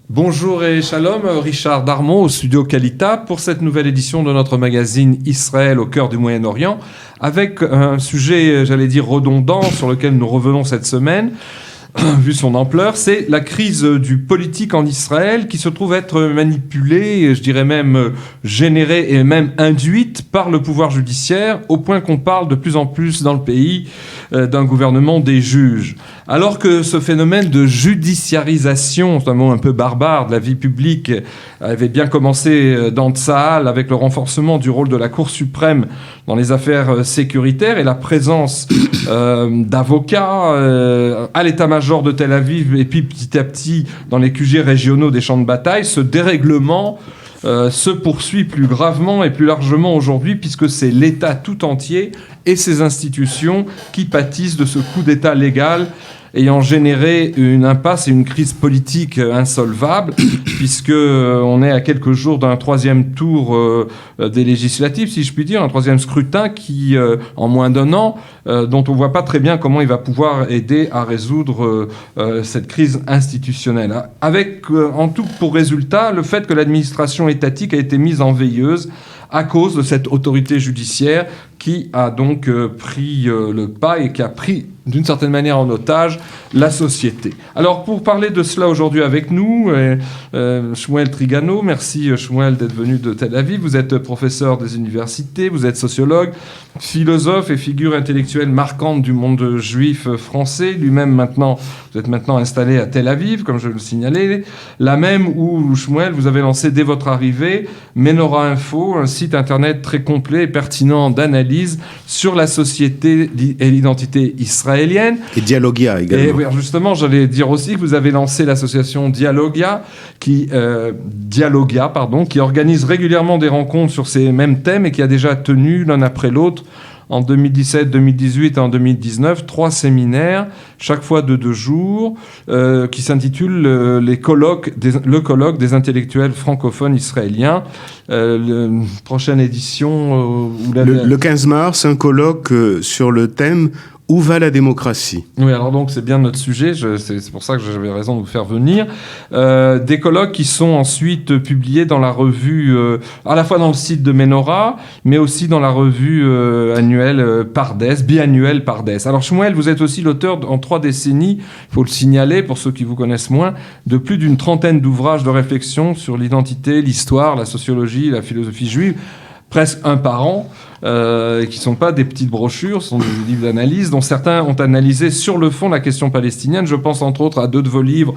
Bonjour et shalom, Richard Darmon au studio Kalita pour cette nouvelle édition de notre magazine Israël au cœur du Moyen-Orient avec un sujet, j'allais dire, redondant sur lequel nous revenons cette semaine. Vu son ampleur, c'est la crise du politique en Israël qui se trouve être manipulée, je dirais même générée et même induite par le pouvoir judiciaire, au point qu'on parle de plus en plus dans le pays d'un gouvernement des juges. Alors que ce phénomène de judiciarisation, c'est un mot un peu barbare, de la vie publique, avait bien commencé dans Tsahal avec le renforcement du rôle de la Cour suprême dans les affaires sécuritaires et la présence d'avocats à l'état-major de Tel Aviv et puis petit à petit dans les QG régionaux des champs de bataille, ce dérèglement se poursuit plus gravement et plus largement aujourd'hui puisque c'est l'État tout entier et ses institutions qui pâtissent de ce coup d'État légal ayant généré une impasse et une crise politique insolvable, puisqu'on est à quelques jours d'un troisième tour des législatives, si je puis dire, un troisième scrutin qui, en moins d'un an, dont on ne voit pas très bien comment il va pouvoir aider à résoudre cette crise institutionnelle. Avec, en tout pour résultat, le fait que l'administration étatique a été mise en veilleuse à cause de cette autorité judiciaire qui a donc pris le pas et qui a pris d'une certaine manière en otage la société. Alors pour parler de cela aujourd'hui avec nous, Shmuel Trigano, merci Shmuel d'être venu de Tel Aviv, vous êtes professeur des universités, vous êtes sociologue, philosophe et figure intellectuelle marquante du monde juif français, lui-même maintenant, vous êtes maintenant installé à Tel Aviv, comme je le signalais, là même où Shmuel, vous avez lancé dès votre arrivée Menorah Info, un site internet très complet et pertinent d'analyse sur la société et l'identité israélienne. Et Dialogia également. Et oui, justement, j'allais dire aussi que vous avez lancé l'association Dialogia, qui organise régulièrement des rencontres sur ces mêmes thèmes et qui a déjà tenu l'un après l'autre en 2017, 2018 et en 2019, 3 séminaires, chaque fois de 2 jours, qui s'intitulent le colloque des intellectuels francophones israéliens. Prochaine édition... le 15 mars, un colloque sur le thème « Où va la démocratie ?» Oui, alors donc c'est bien notre sujet, c'est pour ça que j'avais raison de vous faire venir. Des colloques qui sont ensuite publiés dans la revue, à la fois dans le site de Menorah, mais aussi dans la revue annuelle Pardes, biannuelle Pardes. Alors Shmuel, vous êtes aussi l'auteur en 3 décennies, il faut le signaler pour ceux qui vous connaissent moins, de plus d'une trentaine d'ouvrages de réflexion sur l'identité, l'histoire, la sociologie, la philosophie juive, presque un par an, qui ne sont pas des petites brochures, ce sont des livres d'analyse dont certains ont analysé sur le fond la question palestinienne. Je pense entre autres à 2 de vos livres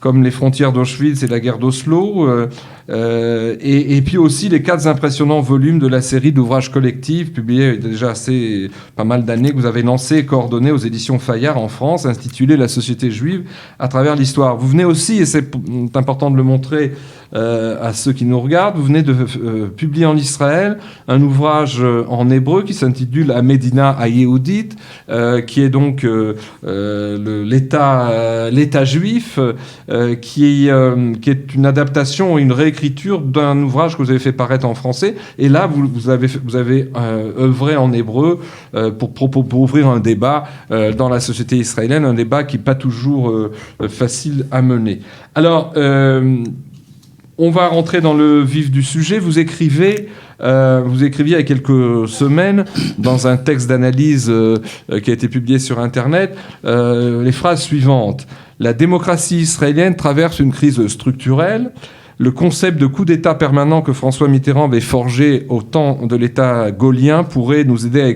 comme Les frontières d'Auschwitz et la guerre d'Oslo, et puis aussi les 4 impressionnants volumes de la série d'ouvrages collectifs publiés il y a déjà pas mal d'années que vous avez lancé et coordonné aux éditions Fayard en France, intitulé La société juive à travers l'histoire. Vous venez aussi, et c'est important de le montrer à ceux qui nous regardent, vous venez de publier en Israël un ouvrage en hébreu qui s'intitule Medina HaYehudit, qui est donc l'État juif, qui est une adaptation et une réécriture d'un ouvrage que vous avez fait paraître en français. Et là, vous avez œuvré en hébreu pour ouvrir un débat dans la société israélienne, un débat qui n'est pas toujours facile à mener. Alors, on va rentrer dans le vif du sujet. Vous écriviez il y a quelques semaines, dans un texte d'analyse qui a été publié sur Internet, les phrases suivantes. « La démocratie israélienne traverse une crise structurelle. Le concept de coup d'État permanent que François Mitterrand avait forgé au temps de l'État gaulien pourrait nous aider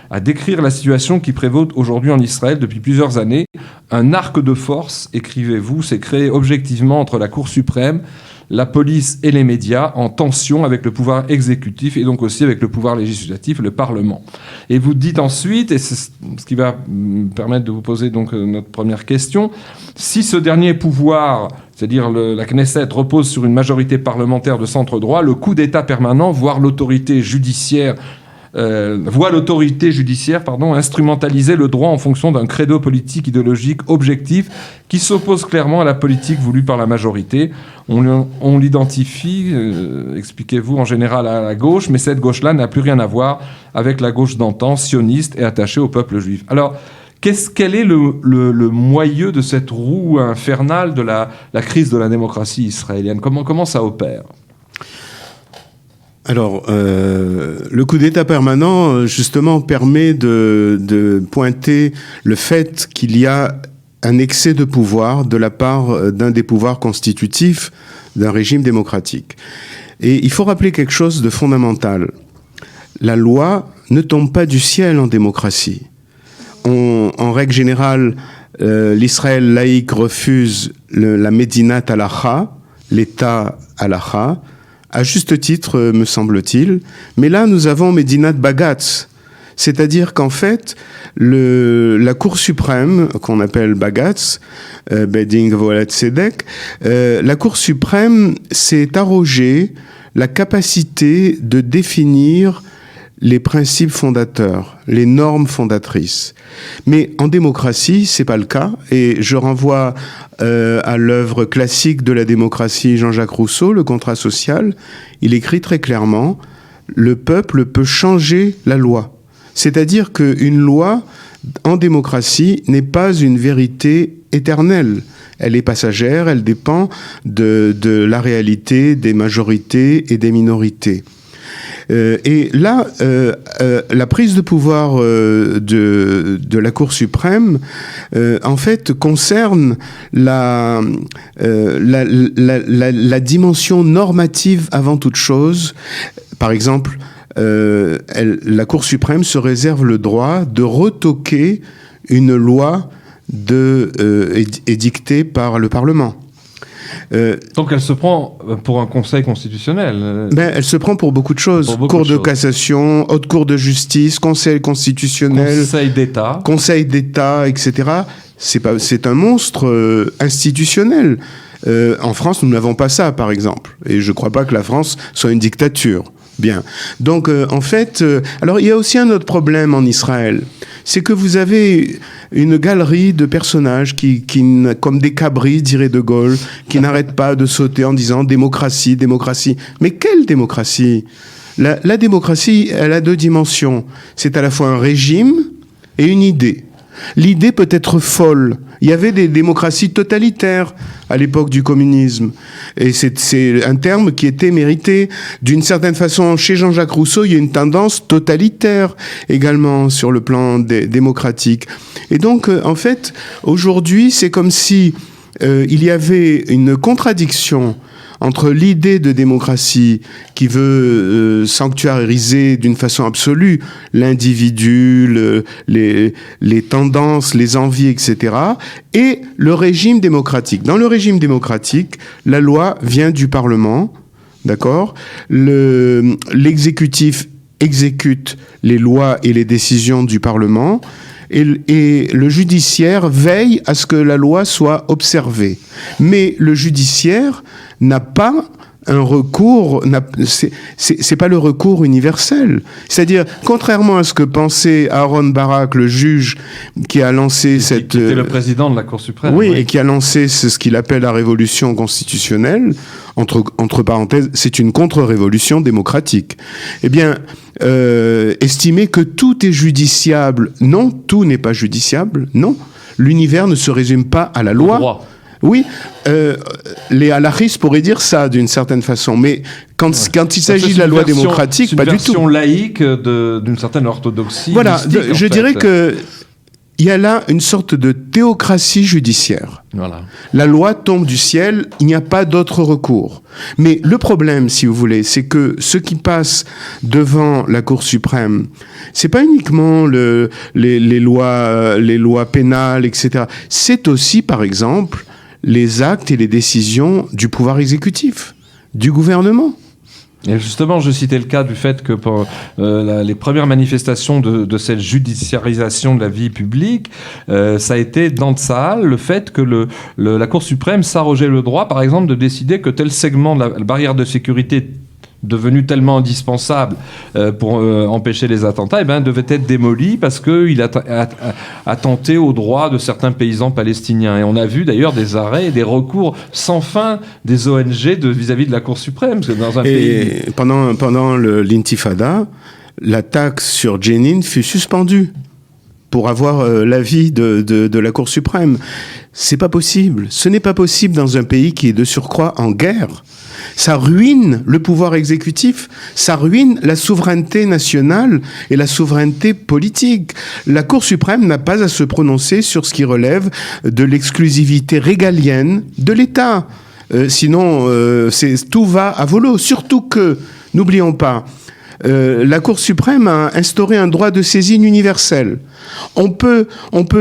à décrire la situation qui prévaut aujourd'hui en Israël depuis plusieurs années. Un arc de force, écrivez-vous, s'est créé objectivement entre la Cour suprême, la police et les médias en tension avec le pouvoir exécutif et donc aussi avec le pouvoir législatif, le Parlement. » Et vous dites ensuite, et c'est ce qui va me permettre de vous poser donc notre première question, si ce dernier pouvoir, c'est-à-dire la Knesset, repose sur une majorité parlementaire de centre droit, le coup d'État permanent, voire l'autorité judiciaire, instrumentaliser le droit en fonction d'un credo politique idéologique objectif qui s'oppose clairement à la politique voulue par la majorité. On l'identifie, expliquez-vous, en général à la gauche, mais cette gauche-là n'a plus rien à voir avec la gauche d'antan, sioniste et attachée au peuple juif. Alors, Quel est le moyeu de cette roue infernale de la crise de la démocratie israélienne? Comment ça opère? Alors, le coup d'État permanent, justement, permet de pointer le fait qu'il y a un excès de pouvoir de la part d'un des pouvoirs constitutifs d'un régime démocratique. Et il faut rappeler quelque chose de fondamental. La loi ne tombe pas du ciel en démocratie. En règle générale, l'Israël laïque refuse la Medinat Halacha, l'État Halacha, à juste titre, me semble-t-il. Mais là, nous avons Medinat Bagatz. C'est-à-dire qu'en fait, la Cour suprême, qu'on appelle Bagatz, Bedin Gvolat Tzedek, la Cour suprême s'est arrogée la capacité de définir les principes fondateurs, les normes fondatrices. Mais en démocratie, c'est pas le cas, et je renvoie à l'œuvre classique de la démocratie Jean-Jacques Rousseau, Le contrat social. Il écrit très clairement: le peuple peut changer la loi. C'est-à-dire qu'une loi, en démocratie, n'est pas une vérité éternelle. Elle est passagère, elle dépend de la réalité des majorités et des minorités. Et là, la prise de pouvoir de la Cour suprême, en fait, concerne la dimension normative avant toute chose. Par exemple, la Cour suprême se réserve le droit de retoquer une loi édictée par le Parlement. Donc elle se prend pour un conseil constitutionnel. Elle se prend pour beaucoup de choses. Cour de cassation, haute cour de justice, conseil constitutionnel, conseil d'État, etc. C'est un monstre institutionnel. En France, nous n'avons pas ça, par exemple. Et je ne crois pas que la France soit une dictature. Bien. Donc, en fait, alors il y a aussi un autre problème en Israël. C'est que vous avez une galerie de personnages qui comme des cabris, dirait De Gaulle, qui n'arrêtent pas de sauter en disant démocratie, démocratie. Mais quelle démocratie? La démocratie, elle a deux dimensions. C'est à la fois un régime et une idée. L'idée peut être folle. Il y avait des démocraties totalitaires à l'époque du communisme. Et c'est un terme qui était mérité. D'une certaine façon, chez Jean-Jacques Rousseau, il y a une tendance totalitaire également sur le plan démocratique. Et donc, en fait, aujourd'hui, c'est comme si il y avait une contradiction entre l'idée de démocratie qui veut sanctuariser d'une façon absolue l'individu, les tendances, les envies, etc., et le régime démocratique. Dans le régime démocratique, la loi vient du Parlement, d'accord ? L'exécutif exécute les lois et les décisions du Parlement, et le judiciaire veille à ce que la loi soit observée. Mais le judiciaire n'a pas un recours, c'est pas le recours universel. C'est-à-dire, contrairement à ce que pensait Aaron Barak, le juge qui a lancé qui était le président de la Cour suprême. Oui, et qui a lancé ce qu'il appelle la révolution constitutionnelle, entre parenthèses, c'est une contre-révolution démocratique. Eh bien, estimer que tout est judiciable, non, tout n'est pas judiciable, non. L'univers ne se résume pas à la loi. Oui, les halachistes pourraient dire ça d'une certaine façon, mais quand il s'agit de la loi démocratique, pas du tout. C'est une version laïque d'une certaine orthodoxie. Voilà, je dirais que il y a là une sorte de théocratie judiciaire. Voilà. La loi tombe du ciel, il n'y a pas d'autre recours. Mais le problème, si vous voulez, c'est que ce qui passe devant la Cour suprême, c'est pas uniquement les lois pénales, etc. C'est aussi, par exemple, les actes et les décisions du pouvoir exécutif, du gouvernement. Et justement, je citais le cas du fait que pour les premières manifestations de cette judiciarisation de la vie publique, ça a été dans Tsahal le fait que la Cour suprême s'arrogeait le droit, par exemple, de décider que tel segment de la barrière de sécurité devenu tellement indispensable pour empêcher les attentats, devait être démoli parce qu'il a tenté aux droits de certains paysans palestiniens. Et on a vu d'ailleurs des arrêts et des recours sans fin des ONG vis-à-vis de la Cour suprême. Parce que dans un pays... Pendant l'intifada, la taxe sur Jenin fut suspendue. pour avoir l'avis de la Cour suprême. C'est pas possible. Ce n'est pas possible dans un pays qui est de surcroît en guerre. Ça ruine le pouvoir exécutif, ça ruine la souveraineté nationale et la souveraineté politique. La Cour suprême n'a pas à se prononcer sur ce qui relève de l'exclusivité régalienne de l'État. Sinon, tout va à volo. Surtout que, n'oublions pas, la Cour suprême a instauré un droit de saisine universel. On peut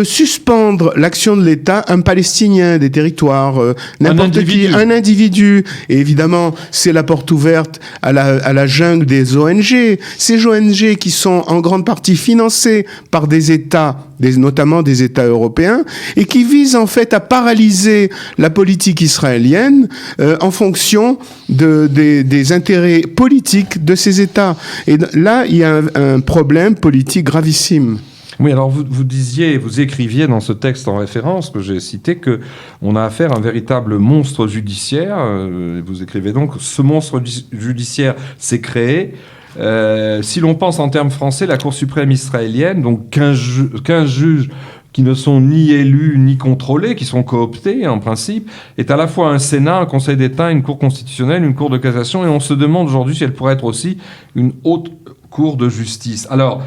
suspendre l'action de l'État, un Palestinien, des territoires, n'importe qui, un individu. Et évidemment, c'est la porte ouverte à la jungle des ONG. Ces ONG qui sont en grande partie financées par des États, notamment des États européens, et qui visent en fait à paralyser la politique israélienne en fonction des intérêts politiques de ces États. Et là, il y a un problème politique gravissime. Oui, alors vous écriviez dans ce texte en référence que j'ai cité que on a affaire à un véritable monstre judiciaire. Vous écrivez donc ce monstre judiciaire s'est créé. Si l'on pense en termes français, la Cour suprême israélienne, donc 15 juges qui ne sont ni élus ni contrôlés, qui sont cooptés en principe, est à la fois un Sénat, un Conseil d'État, une Cour constitutionnelle, une Cour de cassation, et on se demande aujourd'hui si elle pourrait être aussi une haute Cour de justice. Alors,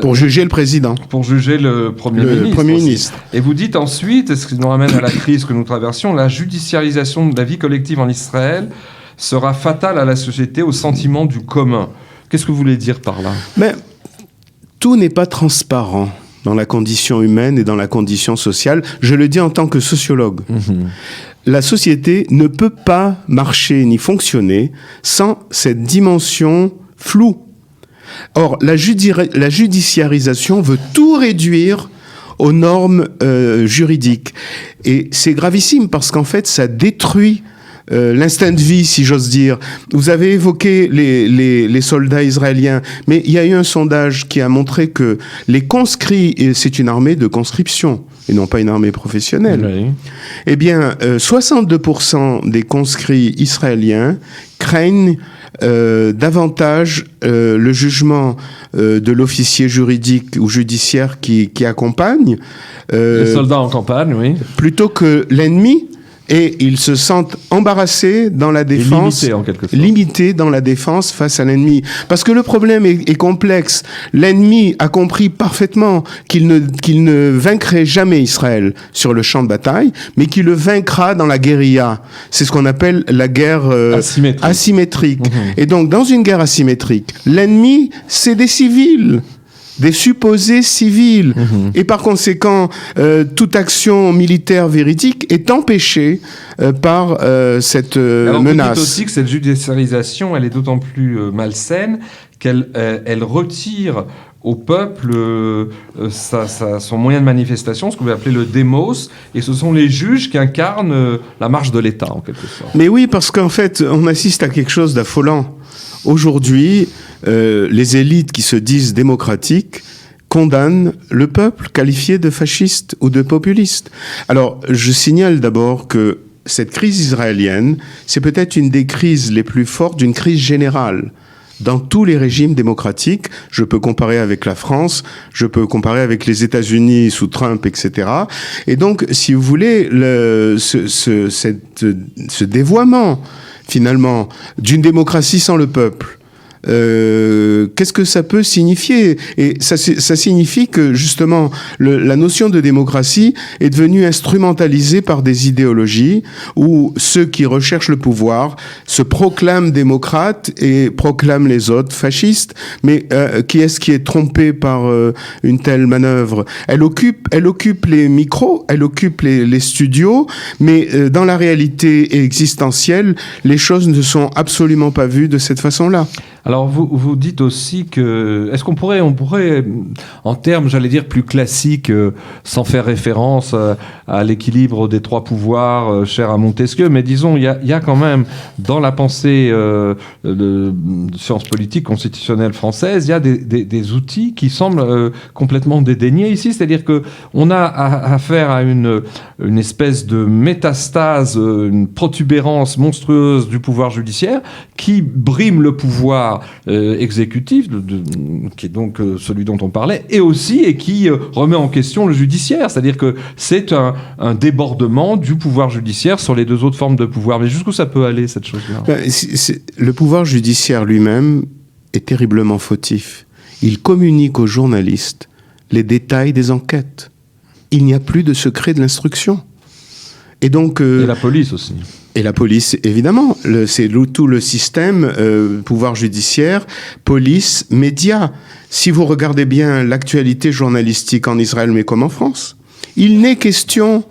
pour juger le président. Pour juger le Premier ministre. Et vous dites ensuite, ce qui nous ramène à la crise que nous traversions, la judiciarisation de la vie collective en Israël sera fatale à la société, au sentiment du commun. Qu'est-ce que vous voulez dire par là ? Mais tout n'est pas transparent dans la condition humaine et dans la condition sociale. Je le dis en tant que sociologue. La société ne peut pas marcher ni fonctionner sans cette dimension floue. Or, la judiciarisation veut tout réduire aux normes juridiques. Et c'est gravissime parce qu'en fait, ça détruit l'instinct de vie, si j'ose dire. Vous avez évoqué les soldats israéliens, mais il y a eu un sondage qui a montré que les conscrits, et c'est une armée de conscription, et non pas une armée professionnelle, oui. Eh bien, 62% des conscrits israéliens craignent davantage le jugement de l'officier juridique ou judiciaire qui accompagne les soldats en campagne, oui, plutôt que l'ennemi. Et ils se sentent embarrassés dans la défense, limités en quelque sorte. Limités dans la défense face à l'ennemi. Parce que le problème est complexe. L'ennemi a compris parfaitement qu'il ne vaincrait jamais Israël sur le champ de bataille, mais qu'il le vaincra dans la guérilla. C'est ce qu'on appelle la guerre asymétrique. Et donc, dans une guerre asymétrique, l'ennemi, c'est des civils. Des supposés civils. Et par conséquent, toute action militaire véridique est empêchée par cette Alors, menace. Vous dites aussi que cette judiciarisation, elle est d'autant plus malsaine qu'elle retire au peuple son moyen de manifestation, ce que vous appelez le démos, et ce sont les juges qui incarnent la marche de l'État, en quelque sorte. Mais oui, parce qu'en fait, on assiste à quelque chose d'affolant. Aujourd'hui, les élites qui se disent démocratiques condamnent le peuple qualifié de fasciste ou de populiste. Alors, je signale d'abord que cette crise israélienne, c'est peut-être une des crises les plus fortes d'une crise générale. Dans tous les régimes démocratiques, je peux comparer avec la France, je peux comparer avec les États-Unis sous Trump, etc. Et donc, si vous voulez, ce dévoiement, finalement, d'une démocratie sans le peuple, qu'est-ce que ça peut signifier ? Et ça signifie que justement la notion de démocratie est devenue instrumentalisée par des idéologies où ceux qui recherchent le pouvoir se proclament démocrates et proclament les autres fascistes. Mais qui est-ce qui est trompé par une telle manœuvre ? Elle occupe les micros, elle occupe les studios, mais dans la réalité existentielle, les choses ne sont absolument pas vues de cette façon-là. Alors, vous dites aussi que... Est-ce qu'on pourrait, en termes, j'allais dire, plus classiques, sans faire référence à l'équilibre des trois pouvoirs, cher à Montesquieu, mais disons, il y a quand même, dans la pensée de sciences politiques constitutionnelles françaises, il y a des outils qui semblent complètement dédaignés ici, c'est-à-dire qu'on a affaire à une espèce de métastase, une protubérance monstrueuse du pouvoir judiciaire qui brime le pouvoir pouvoir exécutif, qui est donc celui dont on parlait, et qui remet en question le judiciaire. C'est-à-dire que c'est un débordement du pouvoir judiciaire sur les deux autres formes de pouvoir. Mais jusqu'où ça peut aller, cette chose-là ? Le pouvoir judiciaire lui-même est terriblement fautif. Il communique aux journalistes les détails des enquêtes. Il n'y a plus de secret de l'instruction. Et donc... et la police aussi. Et la police, évidemment. C'est tout le système, pouvoir judiciaire, police, médias. Si vous regardez bien l'actualité journalistique en Israël, mais comme en France, il n'est question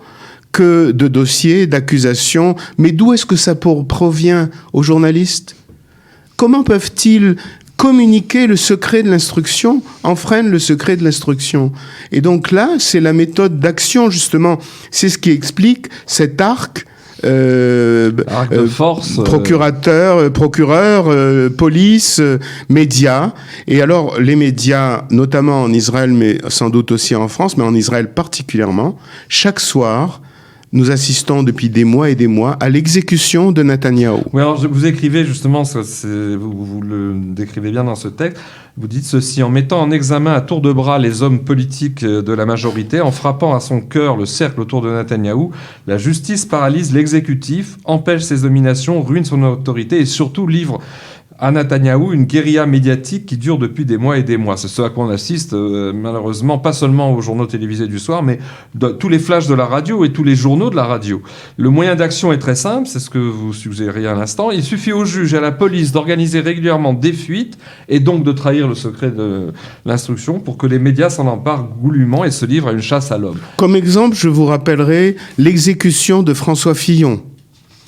que de dossiers, d'accusations. Mais d'où est-ce que ça provient aux journalistes ? Comment peuvent-ils communiquer le secret de l'instruction, enfreindre le secret de l'instruction? Et donc là, c'est la méthode d'action, justement. C'est ce qui explique cet arc de force, procureur, police, médias. Et alors, les médias, notamment en Israël, mais sans doute aussi en France, mais en Israël particulièrement, chaque soir, nous assistons depuis des mois et des mois à l'exécution de Netanyahou. Oui, alors vous écrivez justement, vous le décrivez bien dans ce texte, vous dites ceci: en mettant en examen à tour de bras les hommes politiques de la majorité, en frappant à son cœur le cercle autour de Netanyahou, la justice paralyse l'exécutif, empêche ses nominations, ruine son autorité et surtout livre à Netanyahou une guérilla médiatique qui dure depuis des mois et des mois. C'est ce à quoi on assiste malheureusement, pas seulement aux journaux télévisés du soir, mais tous les flashs de la radio et tous les journaux de la radio. Le moyen d'action est très simple, c'est ce que vous suggériez à l'instant. Il suffit aux juges et à la police d'organiser régulièrement des fuites et donc de trahir le secret de l'instruction pour que les médias s'en emparent goulûment et se livrent à une chasse à l'homme. Comme exemple, je vous rappellerai l'exécution de François Fillon.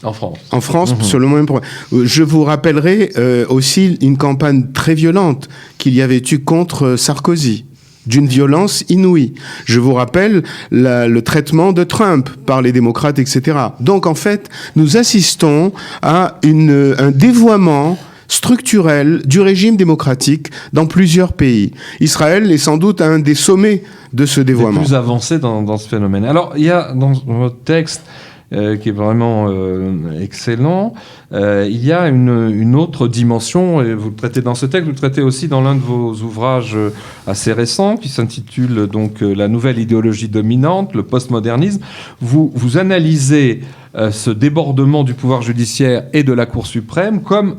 En France. En France, sur le même point. Je vous rappellerai aussi une campagne très violente qu'il y avait eu contre Sarkozy, d'une violence inouïe. Je vous rappelle le traitement de Trump par les démocrates, etc. Donc, en fait, nous assistons à un dévoiement structurel du régime démocratique dans plusieurs pays. Israël est sans doute à un des sommets de ce dévoiement. Les plus avancés dans ce phénomène. Alors, il y a dans votre texte qui est vraiment excellent. Il y a une autre dimension, et vous le traitez dans ce texte, vous le traitez aussi dans l'un de vos ouvrages assez récents, qui s'intitule donc La nouvelle idéologie dominante, le postmodernisme. Vous analysez ce débordement du pouvoir judiciaire et de la Cour suprême comme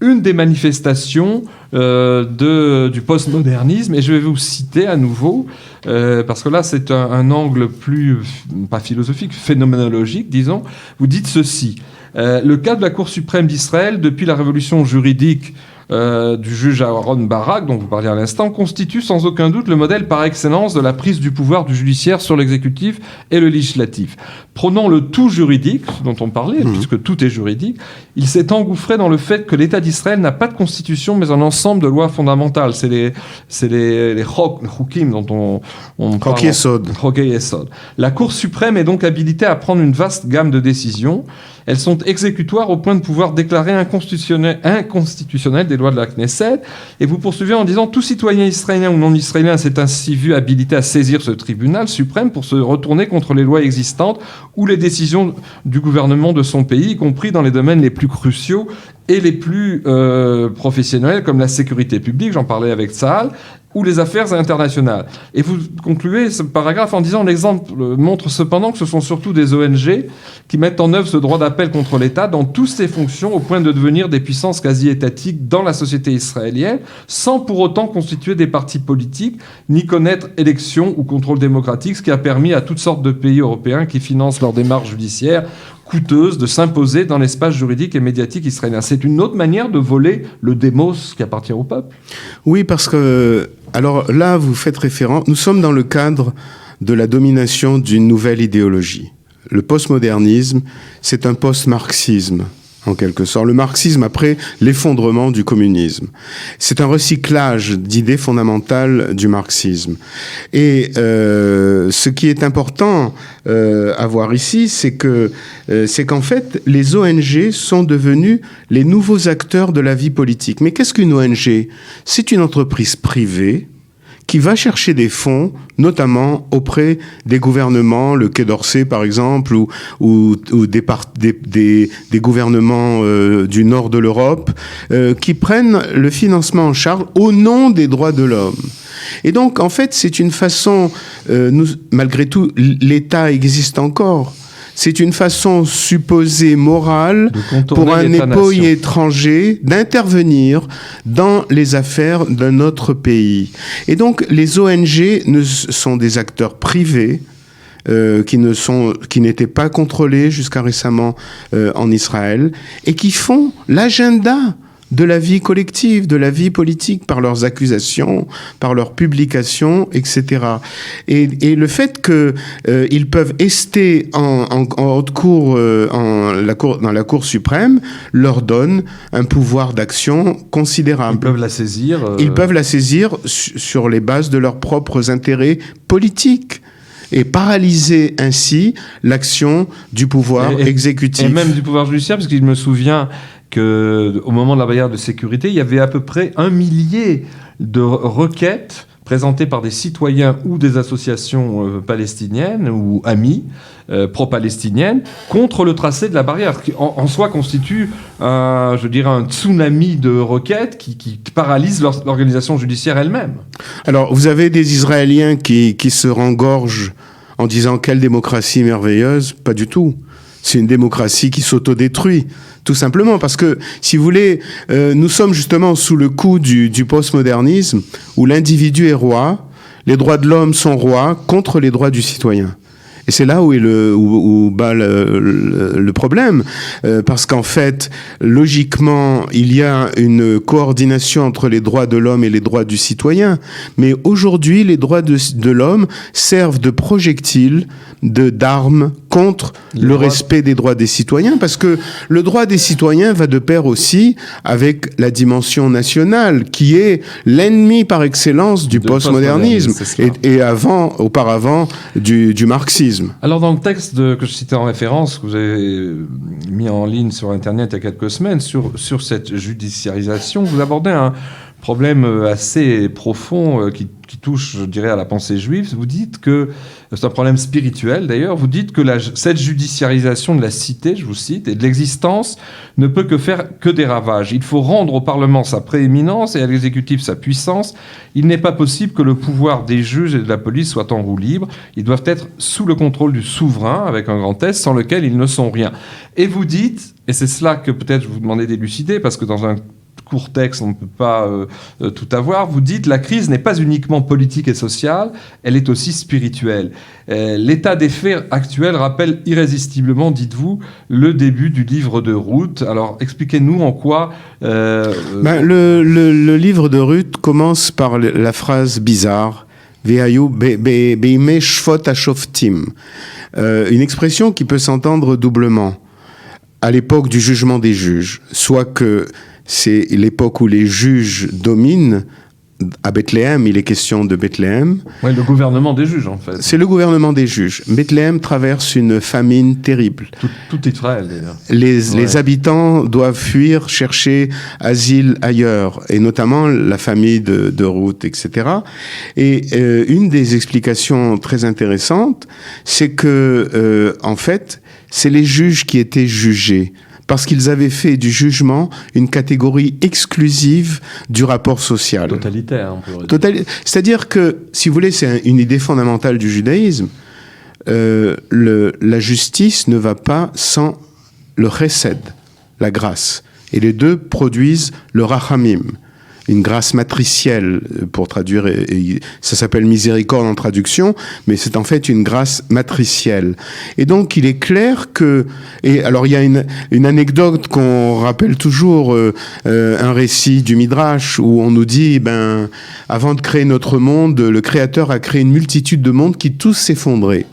une des manifestations du postmodernisme, et je vais vous citer à nouveau, parce que là c'est un angle plus, pas philosophique, phénoménologique, disons. Vous dites ceci: le cas de la Cour suprême d'Israël, depuis la révolution juridique du juge Aaron Barak, dont vous parliez à l'instant, constitue sans aucun doute le modèle par excellence de la prise du pouvoir du judiciaire sur l'exécutif et le législatif. Prenons le tout juridique, dont on parlait, puisque tout est juridique, il s'est engouffré dans le fait que l'État d'Israël n'a pas de constitution, mais un ensemble de lois fondamentales. C'est les Chokim dont on parle. Chokei-Yesod. La Cour suprême est donc habilitée à prendre une vaste gamme de décisions. Elles sont exécutoires au point de pouvoir déclarer inconstitutionnelles des lois de la Knesset. Et vous poursuivez en disant: tout citoyen israélien ou non israélien s'est ainsi vu habilité à saisir ce tribunal suprême pour se retourner contre les lois existantes ou les décisions du gouvernement de son pays, y compris dans les domaines les plus cruciaux et les plus professionnels, comme la sécurité publique, j'en parlais avec Tsahal, ou les affaires internationales. Et vous concluez ce paragraphe en disant: l'exemple montre cependant que ce sont surtout des ONG qui mettent en œuvre ce droit d'appel contre l'État dans toutes ses fonctions, au point de devenir des puissances quasi-étatiques dans la société israélienne, sans pour autant constituer des partis politiques, ni connaître élection ou contrôle démocratique, ce qui a permis à toutes sortes de pays européens qui financent leurs démarches judiciaires coûteuse de s'imposer dans l'espace juridique et médiatique israélien. C'est une autre manière de voler le démos qui appartient au peuple. Oui, parce que, alors là, vous faites référence, nous sommes dans le cadre de la domination d'une nouvelle idéologie. Le postmodernisme, c'est un post-marxisme, en quelque sorte. Le marxisme après l'effondrement du communisme. C'est un recyclage d'idées fondamentales du marxisme. Et ce qui est important à voir ici, c'est qu'en fait, les ONG sont devenus les nouveaux acteurs de la vie politique. Mais qu'est-ce qu'une ONG ? C'est une entreprise privée qui va chercher des fonds, notamment auprès des gouvernements, le Quai d'Orsay par exemple, ou des gouvernements du nord de l'Europe, qui prennent le financement en charge au nom des droits de l'homme. Et donc, en fait, c'est une façon, malgré tout, l'État existe encore. C'est une façon supposée morale pour un épouille étranger d'intervenir dans les affaires d'un autre pays. Et donc, les ONG sont des acteurs privés qui n'étaient pas contrôlés jusqu'à récemment en Israël et qui font l'agenda de la vie collective, de la vie politique, par leurs accusations, par leurs publications, etc. Et le fait qu'ils peuvent ester en haute cour, dans la Cour suprême, leur donne un pouvoir d'action considérable. Ils peuvent la saisir. Ils peuvent la saisir sur les bases de leurs propres intérêts politiques. Et paralyser ainsi l'action du pouvoir exécutif. Et même du pouvoir judiciaire, parce qu'il me souvient qu'au moment de la barrière de sécurité, il y avait à peu près 1 millier de requêtes présentées par des citoyens ou des associations palestiniennes ou amies pro-palestiniennes contre le tracé de la barrière, qui en soi constitue un tsunami de requêtes qui paralyse l'organisation judiciaire elle-même. Alors, vous avez des Israéliens qui se rengorgent en disant « quelle démocratie merveilleuse ». Pas du tout. C'est une démocratie qui s'autodétruit, tout simplement. Parce que, si vous voulez, nous sommes justement sous le coup du postmodernisme, où l'individu est roi, les droits de l'homme sont rois contre les droits du citoyen. Et c'est là où bat le problème, parce qu'en fait, logiquement, il y a une coordination entre les droits de l'homme et les droits du citoyen. Mais aujourd'hui, les droits de l'homme servent de projectiles, d'armes contre le respect des droits des citoyens, parce que le droit des citoyens va de pair aussi avec la dimension nationale, qui est l'ennemi par excellence du postmodernisme et auparavant du marxisme. Alors dans le texte que je citais en référence, que vous avez mis en ligne sur Internet il y a quelques semaines, sur cette judiciarisation, vous abordez un problème assez profond qui touche, je dirais, à la pensée juive. Vous dites que, c'est un problème spirituel d'ailleurs, vous dites que cette judiciarisation de la cité, je vous cite, et de l'existence ne peut que faire que des ravages. Il faut rendre au Parlement sa prééminence et à l'exécutif sa puissance. Il n'est pas possible que le pouvoir des juges et de la police soit en roue libre. Ils doivent être sous le contrôle du souverain, avec un grand S, sans lequel ils ne sont rien. Et vous dites, et c'est cela que peut-être je vous demandais d'élucider, parce que dans un court texte, on ne peut pas tout avoir. Vous dites, la crise n'est pas uniquement politique et sociale, elle est aussi spirituelle. L'état des faits actuel rappelle irrésistiblement, dites-vous, le début du livre de Ruth. Alors, expliquez-nous en quoi... Le livre de Ruth commence par la phrase bizarre « Ve'ayu be'imei shvot hashoftim », une expression qui peut s'entendre doublement. À l'époque du jugement des juges, soit que c'est l'époque où les juges dominent. À Bethléem, il est question de Bethléem. Oui, le gouvernement des juges, en fait. C'est le gouvernement des juges. Bethléem traverse une famine terrible. Tout Israël, d'ailleurs. Les habitants doivent fuir, chercher asile ailleurs, et notamment la famille de Ruth, etc. Et une des explications très intéressantes, c'est que, en fait, c'est les juges qui étaient jugés, parce qu'ils avaient fait du jugement une catégorie exclusive du rapport social. Totalitaire, on peut dire. C'est-à-dire que, si vous voulez, c'est une idée fondamentale du judaïsme. La justice ne va pas sans le chesed, la grâce. Et les deux produisent le rachamim, une grâce matricielle, pour traduire, ça s'appelle miséricorde en traduction, mais c'est en fait une grâce matricielle. Et donc, il est clair que... Et alors, il y a une anecdote qu'on rappelle toujours, un récit du Midrash, où on nous dit, avant de créer notre monde, le Créateur a créé une multitude de mondes qui tous s'effondraient.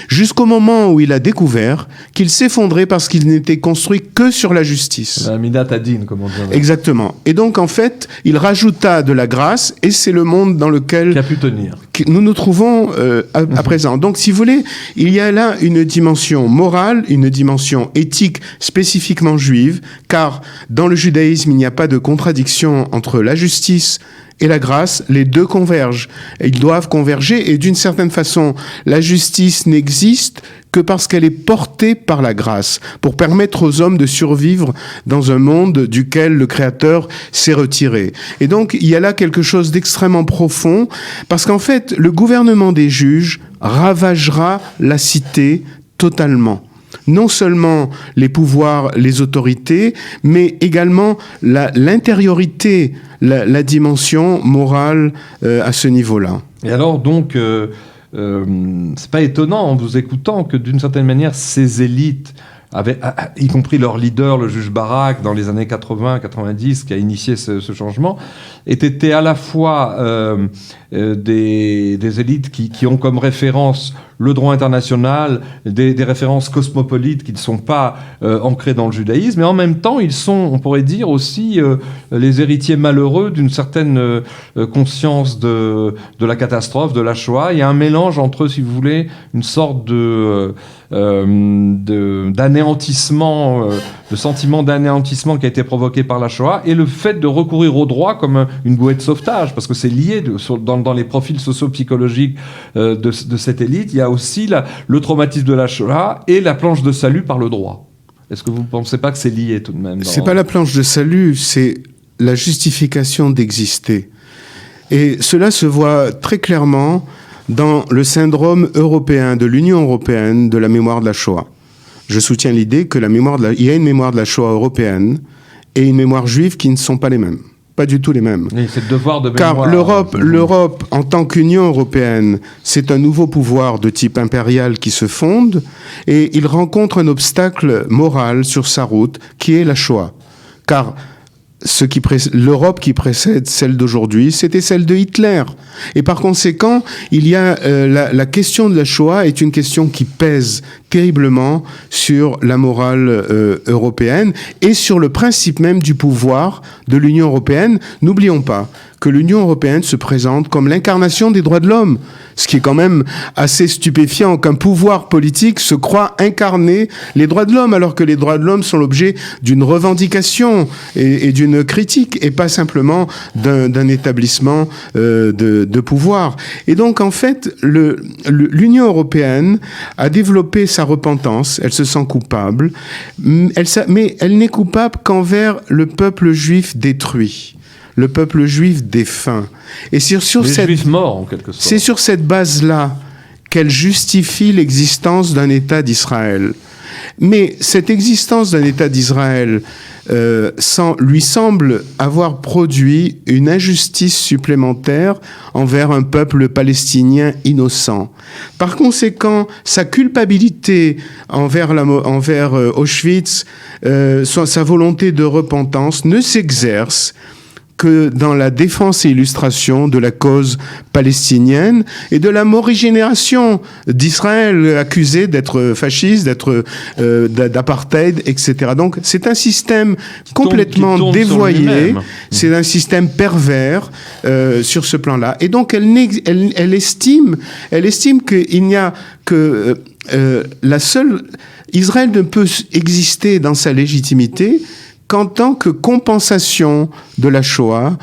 Jusqu'au moment où il a découvert qu'il s'effondrait parce qu'il n'était construit que sur la justice. La Midat Hadin, comme on dit. Exactement. Et donc, en fait, il rajouta de la grâce, et c'est le monde dans lequel... Qui a pu tenir. Nous nous trouvons à présent. Donc, si vous voulez, il y a là une dimension morale, une dimension éthique spécifiquement juive, car dans le judaïsme, il n'y a pas de contradiction entre la justice et la grâce, les deux convergent. Ils doivent converger et d'une certaine façon, la justice n'existe que parce qu'elle est portée par la grâce, pour permettre aux hommes de survivre dans un monde duquel le Créateur s'est retiré. Et donc, il y a là quelque chose d'extrêmement profond, parce qu'en fait, le gouvernement des juges ravagera la cité totalement. Non seulement les pouvoirs, les autorités, mais également l'intériorité, la dimension morale à ce niveau-là. Et alors donc, c'est pas étonnant en vous écoutant que d'une certaine manière ces élites, y compris leur leader, le juge Barak, dans les années 80-90, qui a initié ce changement, étaient à la fois des élites qui ont comme référence le droit international, des références cosmopolites qui ne sont pas ancrées dans le judaïsme, mais en même temps, ils sont, on pourrait dire aussi, les héritiers malheureux d'une certaine conscience de la catastrophe, de la Shoah. Il y a un mélange entre eux, si vous voulez, une sorte d'anéantissement, de sentiment d'anéantissement qui a été provoqué par la Shoah, et le fait de recourir au droit comme une bouée de sauvetage, parce que c'est lié dans les profils socio-psychologiques de cette élite. Il y a aussi le traumatisme de la Shoah et la planche de salut par le droit. Est-ce que vous ne pensez pas que c'est lié tout de même C'est pas la planche de salut, c'est la justification d'exister. Et cela se voit très clairement dans le syndrome européen, de l'Union européenne, de la mémoire de la Shoah. Je soutiens l'idée que il y a une mémoire de la Shoah européenne et une mémoire juive qui ne sont pas les mêmes. Pas du tout les mêmes. Et c'est le devoir de mémoire. Car l'Europe, en tant qu'Union européenne, c'est un nouveau pouvoir de type impérial qui se fonde et il rencontre un obstacle moral sur sa route qui est la Shoah. Car l'Europe qui précède celle d'aujourd'hui, c'était celle de Hitler. Et par conséquent, il y a la question de la Shoah est une question qui pèse terriblement sur la morale européenne et sur le principe même du pouvoir de l'Union européenne. N'oublions pas que l'Union européenne se présente comme l'incarnation des droits de l'homme, ce qui est quand même assez stupéfiant qu'un pouvoir politique se croit incarner les droits de l'homme, alors que les droits de l'homme sont l'objet d'une revendication et d'une critique, et pas simplement d'un établissement de pouvoir. Et donc, en fait, l'Union européenne a développé sa repentance, elle se sent coupable, mais elle n'est coupable qu'envers le peuple juif détruit. Le peuple juif défunt. Et sur juifs morts, en quelque sorte. C'est sur cette base-là qu'elle justifie l'existence d'un État d'Israël. Mais cette existence d'un État d'Israël lui semble avoir produit une injustice supplémentaire envers un peuple palestinien innocent. Par conséquent, sa culpabilité envers Auschwitz, sa volonté de repentance ne s'exerce que dans la défense et illustration de la cause palestinienne et de la morigénération d'Israël accusé d'être fasciste, d'apartheid, etc. Donc c'est un système complètement dévoyé, c'est un système pervers sur ce plan-là. Et donc elle estime qu'il n'y a que Israël ne peut exister dans sa légitimité qu'en tant que compensation de la Shoah,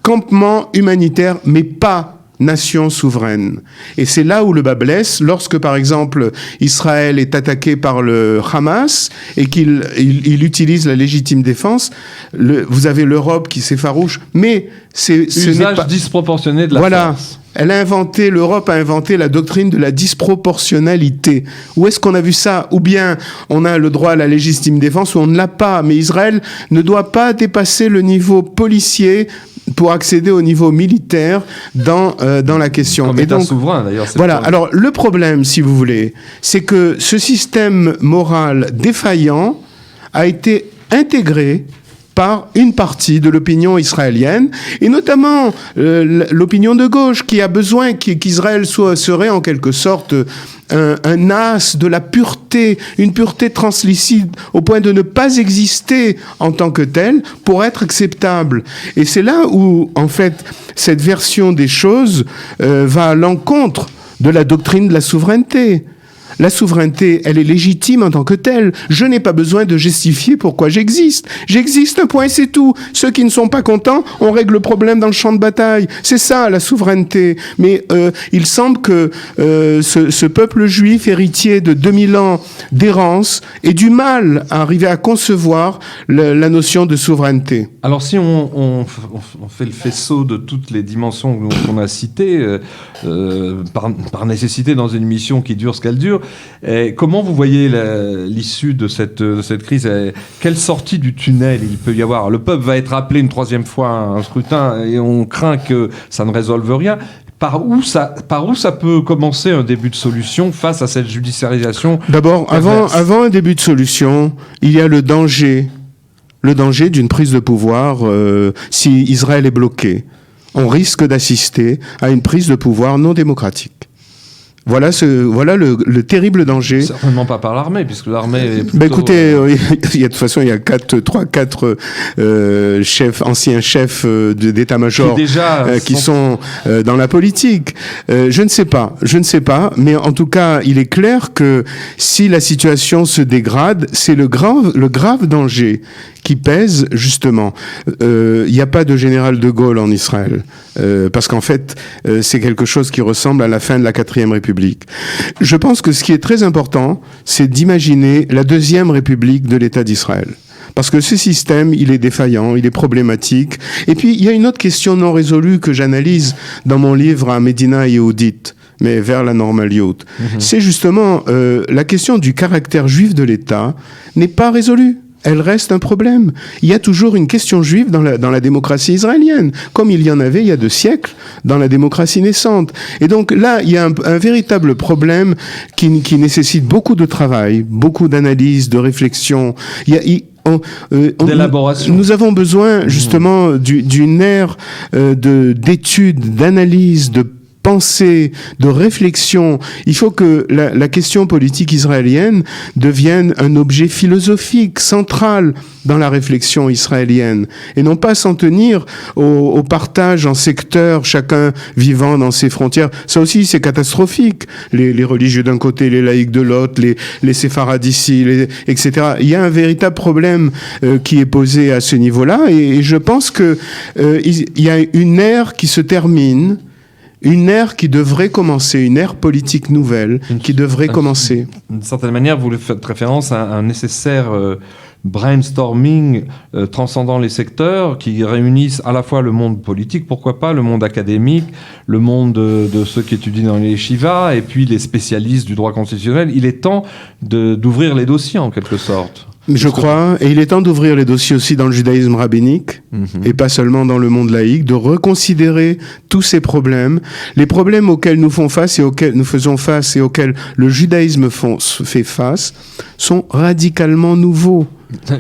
campement humanitaire, mais pas nation souveraine. Et c'est là où le bas blesse, lorsque, par exemple, Israël est attaqué par le Hamas et qu'il utilise la légitime défense, vous avez l'Europe qui s'effarouche, mais usage disproportionné de la force. L'Europe a inventé la doctrine de la disproportionnalité. Où est-ce qu'on a vu ça? Ou bien on a le droit à la légitime défense ou on ne l'a pas. Mais Israël ne doit pas dépasser le niveau policier pour accéder au niveau militaire dans la question. Comme État souverain, d'ailleurs. Voilà. Alors, le problème, si vous voulez, c'est que ce système moral défaillant a été intégré par une partie de l'opinion israélienne, et notamment l'opinion de gauche, qui a besoin qu'Israël serait en quelque sorte un as de la pureté, une pureté translucide, au point de ne pas exister en tant que tel pour être acceptable. Et c'est là où, en fait, cette version des choses va à l'encontre de la doctrine de la souveraineté. La souveraineté, elle est légitime en tant que telle. Je n'ai pas besoin de justifier pourquoi j'existe. J'existe, un point, c'est tout. Ceux qui ne sont pas contents, on règle le problème dans le champ de bataille. C'est ça, la souveraineté. Mais il semble que ce peuple juif, héritier de 2000 ans d'errance, ait du mal à arriver à concevoir la notion de souveraineté. Alors si on fait le faisceau de toutes les dimensions qu'on a citées, par nécessité dans une mission qui dure ce qu'elle dure, comment vous voyez l'issue de cette crise? Quelle sortie du tunnel il peut y avoir? Le peuple va être appelé une troisième fois à un scrutin et on craint que ça ne résolve rien. Par où ça peut commencer un début de solution face à cette judiciarisation? D'abord, avant un début de solution, il y a le danger d'une prise de pouvoir si Israël est bloqué. On risque d'assister à une prise de pouvoir non démocratique. Voilà le terrible danger. Certainement pas par l'armée, puisque l'armée est plutôt... Écoutez, de toute façon, il y a 4 anciens chefs d'état-major qui sont dans la politique. Je ne sais pas, mais en tout cas, il est clair que si la situation se dégrade, c'est le grave danger qui pèse, justement. Il n'y a pas de général de Gaulle en Israël, parce qu'en fait, c'est quelque chose qui ressemble à la fin de la 4e République. Je pense que ce qui est très important, c'est d'imaginer la 2e République de l'État d'Israël. Parce que ce système, il est défaillant, il est problématique. Et puis, il y a une autre question non résolue que j'analyse dans mon livre « À Médina Yehudit », mais vers la normaliote. C'est justement la question du caractère juif de l'État n'est pas résolue. Elle reste un problème. Il y a toujours une question juive dans la démocratie israélienne, comme il y en avait il y a 2 siècles dans la démocratie naissante. Et donc là, il y a un véritable problème qui nécessite beaucoup de travail, beaucoup d'analyse, de réflexion. D'élaboration. Nous avons besoin justement d'une ère d'étude, d'analyse, de pensée, de réflexion. Il faut que la question politique israélienne devienne un objet philosophique central dans la réflexion israélienne et non pas s'en tenir au partage en secteurs, chacun vivant dans ses frontières. Ça aussi, c'est catastrophique. Les religieux d'un côté, les laïcs de l'autre, les séfarades ici, etc. Il y a un véritable problème qui est posé à ce niveau-là et je pense que il y a une ère qui se termine, une ère qui devrait commencer, une ère politique nouvelle qui devrait commencer. D'une certaine manière, vous faites référence à un nécessaire brainstorming transcendant les secteurs qui réunissent à la fois le monde politique, pourquoi pas, le monde académique, le monde de ceux qui étudient dans les yeshivas et puis les spécialistes du droit constitutionnel. Il est temps d'ouvrir les dossiers en quelque sorte. Je crois, et il est temps d'ouvrir les dossiers aussi dans le judaïsme rabbinique, et pas seulement dans le monde laïque, de reconsidérer tous ces problèmes, les problèmes auxquels nous faisons face et auxquels le judaïsme fait face, sont radicalement nouveaux.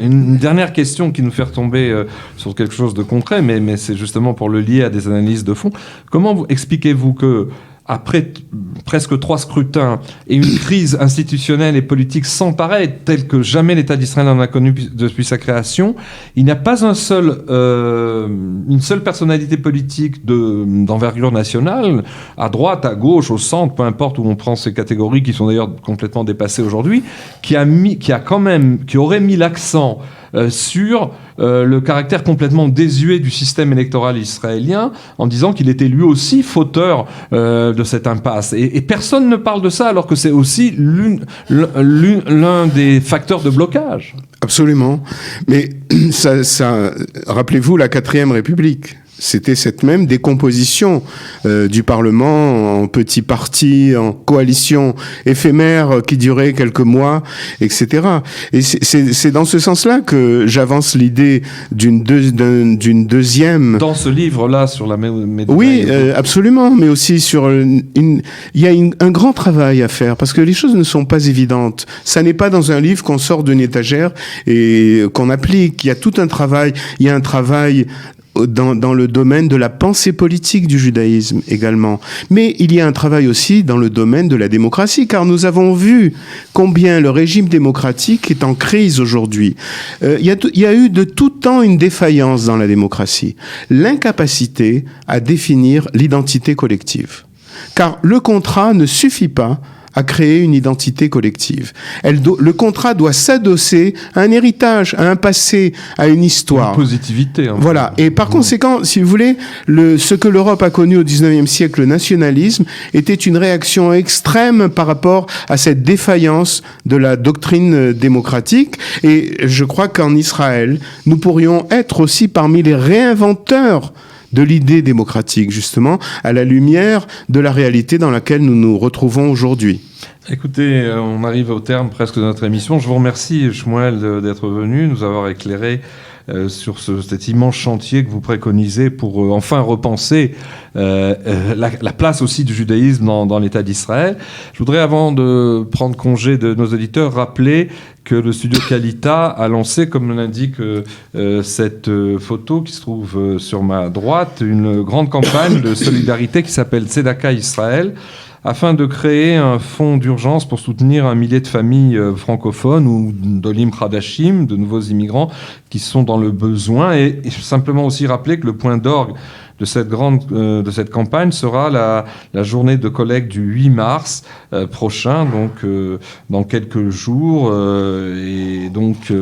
Une dernière question qui nous fait retomber sur quelque chose de concret, mais c'est justement pour le lier à des analyses de fond. Comment expliquez-vous que après presque 3 scrutins et une crise institutionnelle et politique sans pareil, telle que jamais l'État d'Israël n'en a connu depuis sa création, il n'y a pas une seule personnalité politique d'envergure nationale, à droite, à gauche, au centre, peu importe où on prend ces catégories qui sont d'ailleurs complètement dépassées aujourd'hui, qui aurait mis l'accent sur le caractère complètement désuet du système électoral israélien en disant qu'il était lui aussi fauteur de cette impasse. Et personne ne parle de ça alors que c'est aussi l'un des facteurs de blocage. Absolument. Mais rappelez-vous la 4e République. C'était cette même décomposition du Parlement en petits partis, en coalitions éphémères qui duraient quelques mois, etc. Et c'est dans ce sens-là que j'avance l'idée d'une deuxième... Dans ce livre-là, sur la Médina. Oui, absolument, mais aussi sur... Il y a un grand travail à faire, parce que les choses ne sont pas évidentes. Ça n'est pas dans un livre qu'on sort d'une étagère et qu'on applique. Il y a tout un travail, il y a un travail... Dans le domaine de la pensée politique du judaïsme également. Mais il y a un travail aussi dans le domaine de la démocratie, car nous avons vu combien le régime démocratique est en crise aujourd'hui. Il y a eu de tout temps une défaillance dans la démocratie, l'incapacité à définir l'identité collective. Car le contrat ne suffit pas à créer une identité collective. Le contrat doit s'adosser à un héritage, à un passé, à une histoire. Une positivité. Voilà. Et par conséquent, si vous voulez, ce que l'Europe a connu au XIXe siècle, le nationalisme, était une réaction extrême par rapport à cette défaillance de la doctrine démocratique. Et je crois qu'en Israël, nous pourrions être aussi parmi les réinventeurs de l'idée démocratique, justement, à la lumière de la réalité dans laquelle nous nous retrouvons aujourd'hui. Écoutez, on arrive au terme presque de notre émission. Je vous remercie, Shmuel, d'être venu, nous avoir éclairé sur cet immense chantier que vous préconisez pour enfin repenser la place aussi du judaïsme dans l'État d'Israël. Je voudrais, avant de prendre congé de nos auditeurs, rappeler que le studio Kalita a lancé, comme l'indique cette photo qui se trouve sur ma droite, une grande campagne de solidarité qui s'appelle Tzedaka Israël, afin de créer un fonds d'urgence pour soutenir 1 millier de familles francophones ou d'Olim Khadashim, de nouveaux immigrants qui sont dans le besoin. Et simplement aussi rappeler que le point d'orgue de cette campagne sera la journée de collecte du 8 mars prochain, donc dans quelques jours, et donc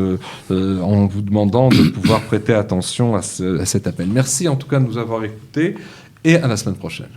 en vous demandant de pouvoir prêter attention à cet appel. Merci en tout cas de nous avoir écoutés et à la semaine prochaine.